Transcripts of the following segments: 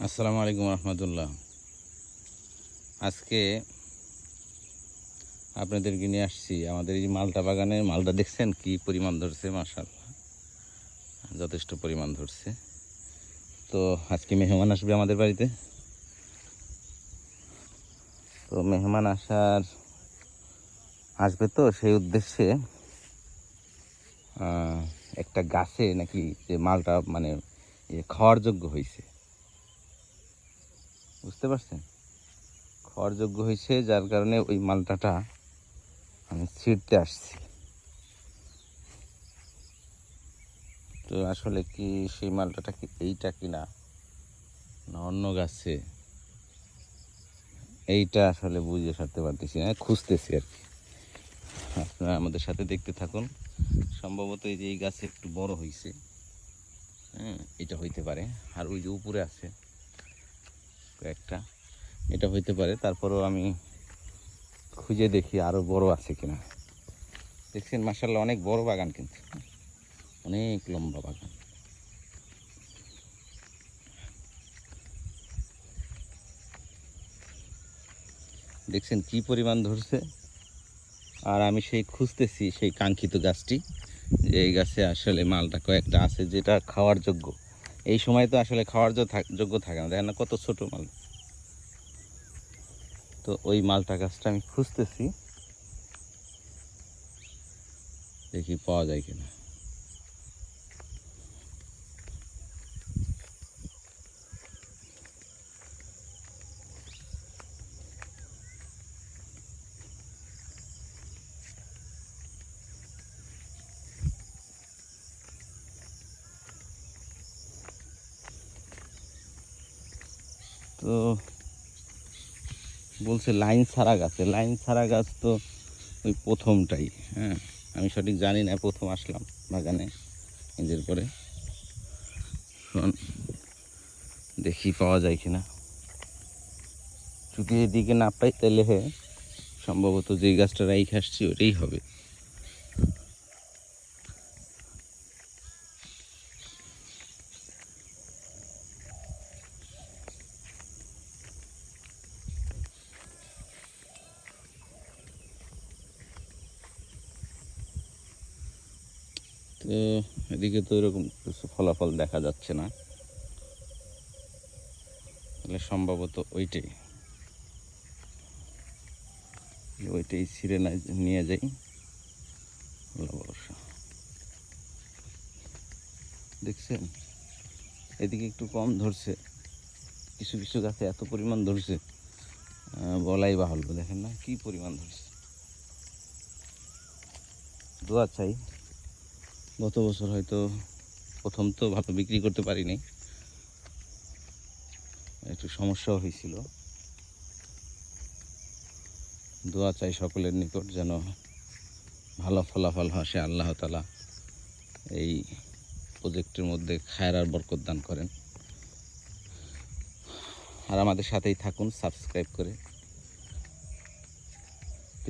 আসসালামু আলাইকুম রহমতুল্লাহ। আজকে আপনাদেরকে নিয়ে আসছি আমাদের এই মালটা বাগানে। মালটা দেখছেন কি পরিমাণ ধরছে, মাশাআল্লাহ যথেষ্ট পরিমাণ ধরছে। তো আজকে মেহমান আসবে আমাদের বাড়িতে। তো মেহমান আসবে, তো সেই উদ্দেশ্যে একটা গাছে নাকি যে মালটা মানে খাওয়ার যোগ্য হয়েছে, বুঝতে পারছেন? খাওয়ার যোগ্য হয়েছে, যার কারণে ওই মালটাটা আমি ছিঁড়তে আসছি। তো আসলে কি সেই মালটাটা কি এইটা কিনা না অন্য গাছে, এইটা আসলে বুঝে সারতে পারতেছি না, খুঁজতেছি আর কি। আপনারা আমাদের সাথে দেখতে থাকুন। সম্ভবত এই যে এই গাছে একটু বড় হয়েছে, হ্যাঁ এটা হইতে পারে। আর ওই যে উপরে আছে কয়েকটা, এটা হইতে পারে। তারপরেও আমি খুঁজে দেখি আরও বড় আছে কিনা। দেখছেন মাশাআল্লাহ অনেক বড় বাগান, কিন্তু অনেক লম্বা বাগান। দেখছেন কি পরিমাণ ধরছে। আর আমি সেই খুঁজতেছি সেই কাঙ্ক্ষিত গাছটি, যে এই গাছে আসলে মালটা কয়েকটা আছে যেটা খাওয়ার যোগ্য। এই সময় তো আসলে খাওয়ার যোগ্য থাকে না, দেখেন না কত ছোট মাল। তো ওই মালটা গাছটা আমি খুঁজতেছি, দেখি পাওয়া যায় কিনা। তো বলছে লাইন ছাড়া গাছে, লাইন ছাড়া গাছ তো ওই প্রথমটাই। হ্যাঁ আমি সঠিক জানি না, প্রথম আসলাম বাগানে ঈদের পরে। এখন দেখি পাওয়া যায় কিনা। যদি এদিকে না পাই তাহলে সম্ভবত যেই গাছটা রাইখে আসছি ওটাই হবে। তো এদিকে তো এরকম কিছু ফলাফল দেখা যাচ্ছে না, তাহলে সম্ভবত ওইটাই ছিঁড়ে নিয়ে যাই। দেখছেন এদিকে একটু কম ধরছে, কিছু কিছু গাছে এত পরিমাণ ধরছে বলাই বাহুল্য। দেখেন না কি পরিমাণ ধরছে। দোয়া চাই, গত বছর হয়তো প্রথম তো ভালো বিক্রি করতে পারিনি, একটু সমস্যাও হয়েছিল। দোয়া চাই সকলের নিকট যেন ভালো ফলাফল আসে, আল্লাহ তাআলা এই প্রজেক্টের মধ্যে খায়ের আর বরকত দান করেন। আর আমাদের সাথেই থাকুন সাবস্ক্রাইব করে।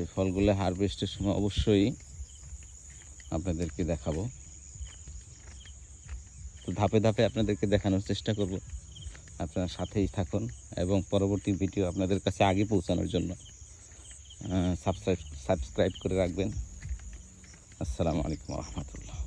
এই ফলগুলো হারভেস্টের সময় অবশ্যই আপনাদেরকে দেখাবো। তো ধাপে ধাপে আপনাদেরকে দেখানোর চেষ্টা করব। আপনারা সাথেই থাকুন এবং পরবর্তী ভিডিও আপনাদের কাছে আগে পৌঁছানোর জন্য সাবস্ক্রাইব করে রাখবেন। আসসালামু আলাইকুম রহমতুল্লাহ।